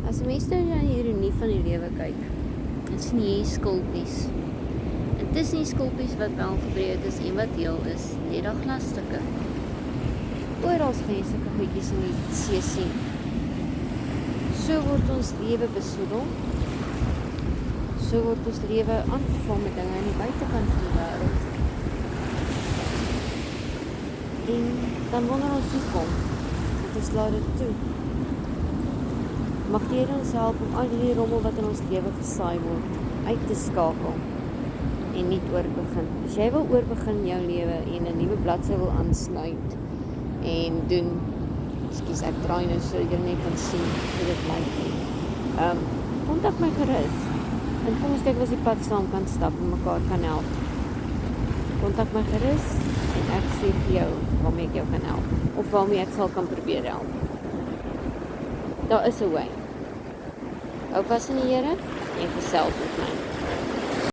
As mense nou na die ironie van die lewe kyk, dan sien jy skulpies. En tussen die skulpies wat wel gebreed is en wat heel is, net daar glasstukke. Oral gaan jy sulke goedjies in die see sien. So word ons lewe besoedel. So word ons lewe aangeval met dinge aan die buitekant van die wêreld. En dan wonder ons hoekom, want ons laat dit toe. Mag die Here ons help om al die rommel wat in ons lewe gesaai word, uit te skakel en nie oorbegin. As jy wil oorbegin jou lewe en 'n nuwe bladsy wil aansluit en doen, ekskuus, ek draai nou so jy net kan sien hoe dit lyk. Kontak my gerus. En kom ons kyk of ons die pad saam kan stap en mekaar kan help. Kontak my gerus en ek sê vir jou waarmee ek jou kan help. Of waarmee ek sal kan probeer help. Daar is 'n way. Hou vas in die Here en gesels met my.